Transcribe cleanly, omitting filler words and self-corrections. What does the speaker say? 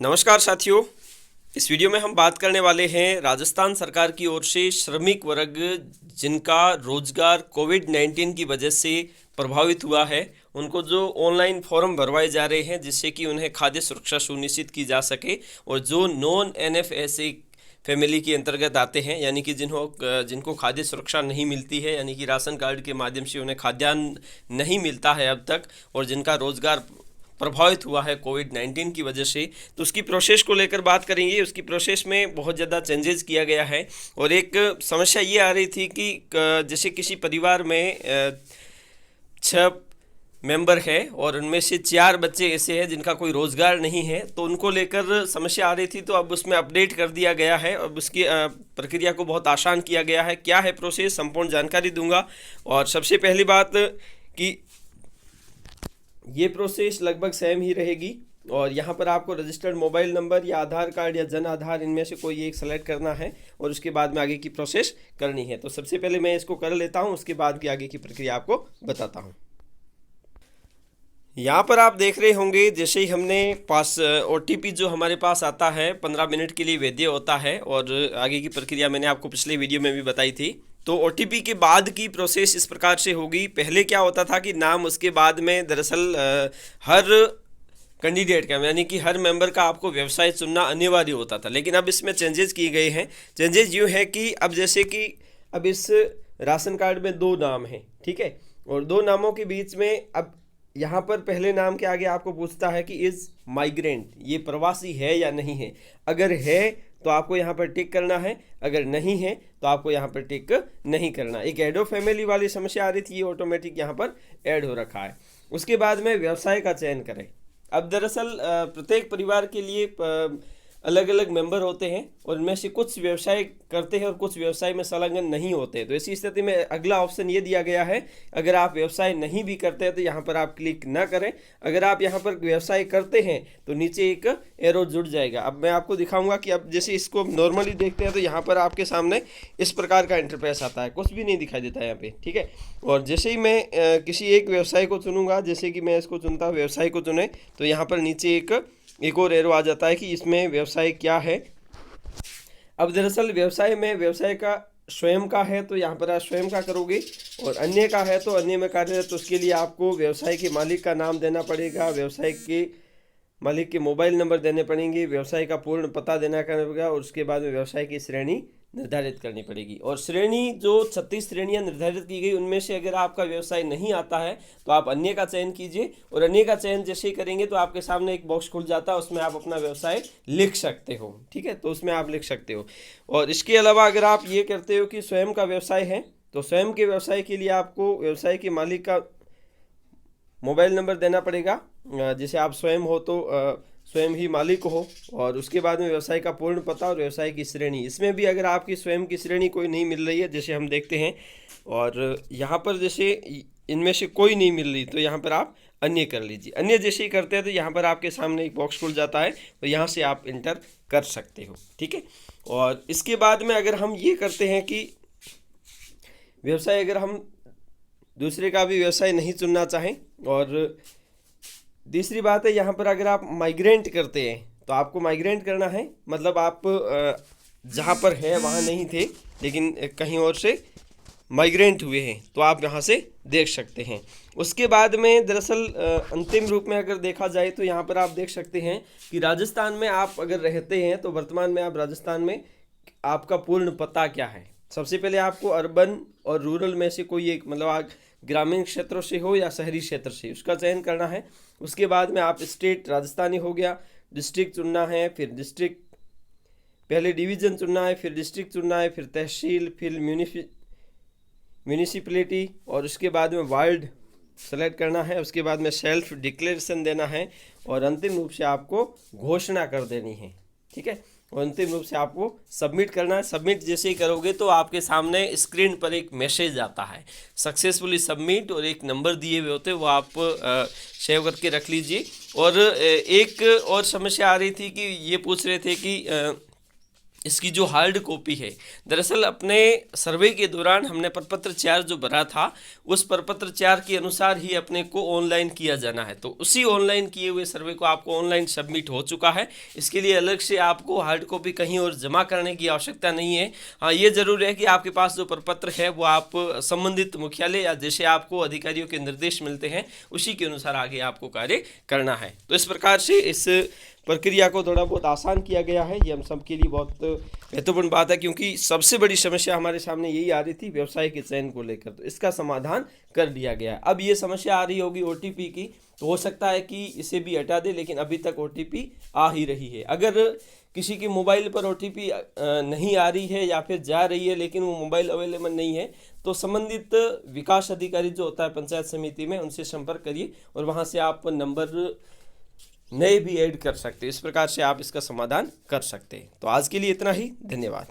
नमस्कार साथियों। इस वीडियो में हम बात करने वाले हैं राजस्थान सरकार की ओर से श्रमिक वर्ग जिनका रोजगार कोविड-19 की वजह से प्रभावित हुआ है, उनको जो ऑनलाइन फॉर्म भरवाए जा रहे हैं जिससे कि उन्हें खाद्य सुरक्षा सुनिश्चित की जा सके, और जो नॉन एनएफएसए फैमिली के अंतर्गत आते हैं, यानी कि जिनको खाद्य सुरक्षा नहीं मिलती है, यानी कि राशन कार्ड के माध्यम से उन्हें खाद्यान्न नहीं मिलता है अब तक, और जिनका रोजगार प्रभावित हुआ है कोविड-19 की वजह से, तो उसकी प्रोसेस को लेकर बात करेंगे। उसकी प्रोसेस में बहुत ज़्यादा चेंजेस किया गया है, और एक समस्या ये आ रही थी कि जैसे किसी परिवार में 6 मेंबर है और उनमें से 4 बच्चे ऐसे हैं जिनका कोई रोज़गार नहीं है, तो उनको लेकर समस्या आ रही थी। तो अब उसमें अपडेट कर दिया गया है, अब उसकी प्रक्रिया को बहुत आसान किया गया है। क्या है प्रोसेस, संपूर्ण जानकारी दूंगा। और सबसे पहली बात कि ये प्रोसेस लगभग सेम ही रहेगी, और यहाँ पर आपको रजिस्टर्ड मोबाइल नंबर या आधार कार्ड या जन आधार, इनमें से कोई एक सेलेक्ट करना है और उसके बाद में आगे की प्रोसेस करनी है। तो सबसे पहले मैं इसको कर लेता हूँ, उसके बाद की आगे की प्रक्रिया आपको बताता हूँ। यहाँ पर आप देख रहे होंगे, जैसे ही हमने पास OTP जो हमारे पास आता है 15 मिनट के लिए वैध होता है, और आगे की प्रक्रिया मैंने आपको पिछले वीडियो में भी बताई थी। तो OTP के बाद की प्रोसेस इस प्रकार से होगी। पहले क्या होता था कि नाम, उसके बाद में दरअसल हर कैंडिडेट का, यानी कि हर मेंबर का आपको व्यवसाय चुनना अनिवार्य होता था, लेकिन अब इसमें चेंजेस किए गए हैं। चेंजेस यूँ है कि अब जैसे कि अब इस राशन कार्ड में 2 नाम हैं, ठीक है, और 2 नामों के बीच में अब यहाँ पर पहले नाम के आगे आपको पूछता है कि इज़ माइग्रेंट, ये प्रवासी है या नहीं है। अगर है तो आपको यहाँ पर टिक करना है, अगर नहीं है तो आपको यहाँ पर टिक नहीं करना। एक ऐड ऑफ फैमिली वाली समस्या आ रही थी, ये ऑटोमेटिक यहाँ पर ऐड हो रखा है। उसके बाद में व्यवसाय का चयन करें। अब दरअसल प्रत्येक परिवार के लिए अलग अलग मेंबर होते हैं, और इनमें से कुछ व्यवसाय करते हैं और कुछ व्यवसाय में संलग्न नहीं होते हैं। तो ऐसी स्थिति में अगला ऑप्शन ये दिया गया है, अगर आप व्यवसाय नहीं भी करते हैं तो यहाँ पर आप क्लिक ना करें। अगर आप यहाँ पर व्यवसाय करते हैं तो नीचे एक एरो जुड़ जाएगा। अब मैं आपको दिखाऊंगा कि अब जैसे इसको नॉर्मली देखते हैं तो यहाँ पर आपके सामने इस प्रकार का इंटरफेस आता है, कुछ भी नहीं दिखाई देता है यहाँ पे, ठीक है। और जैसे ही मैं किसी एक व्यवसाय को चुनूंगा, जैसे कि मैं इसको चुनता हूँ, व्यवसाय को चुने, तो यहाँ पर नीचे एक और एरो आ जाता है कि इसमें व्यवसाय क्या है। अब दरअसल व्यवसाय में, व्यवसाय का स्वयं का है तो यहाँ पर आप स्वयं का करोगे, और अन्य का है तो अन्य में कार्यरत, तो उसके लिए आपको व्यवसाय के मालिक का नाम देना पड़ेगा, व्यवसाय के मालिक के मोबाइल नंबर देने पड़ेंगे, व्यवसाय का पूर्ण पता देना पड़ेगा, और उसके बाद में व्यवसाय की श्रेणी निर्धारित करनी पड़ेगी। और श्रेणी जो 36 श्रेणियां निर्धारित की गई, उनमें से अगर आपका व्यवसाय नहीं आता है तो आप अन्य का चयन कीजिए, और अन्य का चयन जैसे ही करेंगे तो आपके सामने एक बॉक्स खुल जाता है, उसमें आप अपना व्यवसाय लिख सकते हो, ठीक है, तो उसमें आप लिख सकते हो। और इसके अलावा अगर आप ये करते हो कि स्वयं का व्यवसाय है, तो स्वयं के व्यवसाय के लिए आपको व्यवसाय के मालिक का मोबाइल नंबर देना पड़ेगा, जैसे आप स्वयं हो तो स्वयं ही मालिक हो, और उसके बाद में व्यवसाय का पूर्ण पता और व्यवसाय की श्रेणी। इसमें भी अगर आपकी स्वयं की श्रेणी कोई नहीं मिल रही है, जैसे हम देखते हैं, और यहाँ पर जैसे इनमें से कोई नहीं मिल रही, तो यहाँ पर आप अन्य कर लीजिए। अन्य जैसे ही करते हैं तो यहाँ पर आपके सामने एक बॉक्स खुल जाता है, तो यहाँ से आप इंटर कर सकते हो, ठीक है। और इसके बाद में अगर हम ये करते हैं कि व्यवसाय, अगर हम दूसरे का भी व्यवसाय नहीं चुनना चाहें, और तीसरी बात है यहाँ पर अगर आप माइग्रेंट करते हैं तो आपको माइग्रेंट करना है, मतलब आप जहाँ पर है वहाँ नहीं थे लेकिन कहीं और से माइग्रेंट हुए हैं, तो आप यहाँ से देख सकते हैं। उसके बाद में दरअसल अंतिम रूप में अगर देखा जाए तो यहाँ पर आप देख सकते हैं कि राजस्थान में आप अगर रहते हैं तो वर्तमान में आप राजस्थान में आपका पूर्ण पता क्या है। सबसे पहले आपको अर्बन और रूरल में से कोई एक, मतलब आप ग्रामीण क्षेत्रों से हो या शहरी क्षेत्र से, उसका चयन करना है। उसके बाद में आप स्टेट राजस्थानी हो गया, डिस्ट्रिक्ट चुनना है, फिर डिस्ट्रिक्ट, पहले डिवीज़न चुनना है, फिर डिस्ट्रिक्ट चुनना है, फिर तहसील, फिर म्यूनिसिपैलिटी, और उसके बाद में वार्ड सेलेक्ट करना है। उसके बाद में सेल्फ डिक्लेरेशन देना है, और अंतिम रूप से आपको घोषणा कर देनी है, ठीक है। और अंतिम रूप से आपको सबमिट करना है। सबमिट जैसे ही करोगे तो आपके सामने स्क्रीन पर एक मैसेज आता है, सक्सेसफुली सबमिट, और एक नंबर दिए हुए होते हैं, वो आप सेव करके रख लीजिए। और एक और समस्या आ रही थी कि ये पूछ रहे थे कि इसकी जो हार्ड कॉपी है, दरअसल अपने सर्वे के दौरान हमने प्रपत्र 4 जो भरा था उस प्रपत्र 4 के अनुसार ही अपने को ऑनलाइन किया जाना है। तो उसी ऑनलाइन किए हुए सर्वे को आपको ऑनलाइन सबमिट हो चुका है। इसके लिए अलग से आपको हार्ड कॉपी कहीं और जमा करने की आवश्यकता नहीं है। हाँ, ये जरूर है कि आपके पास जो प्रपत्र है वो आप संबंधित मुख्यालय या जैसे आपको अधिकारियों के निर्देश मिलते हैं उसी के अनुसार आगे आपको कार्य करना है। तो इस प्रकार से इस प्रक्रिया को थोड़ा बहुत आसान किया गया है। ये हम सबके लिए बहुत महत्वपूर्ण बात है, क्योंकि सबसे बड़ी समस्या हमारे सामने यही आ रही थी व्यवसाय के चयन को लेकर, तो इसका समाधान कर दिया गया। अब ये समस्या आ रही होगी ओटीपी की, तो हो सकता है कि इसे भी हटा दे, लेकिन अभी तक ओटीपी आ ही रही है। अगर किसी के मोबाइल पर ओटीपी नहीं आ रही है या फिर जा रही है लेकिन वो मोबाइल अवेलेबल नहीं है, तो संबंधित विकास अधिकारी जो होता है पंचायत समिति में, उनसे संपर्क करिए और वहाँ से आप नंबर नए भी ऐड कर सकते हैं। इस प्रकार से आप इसका समाधान कर सकते हैं। तो आज के लिए इतना ही, धन्यवाद।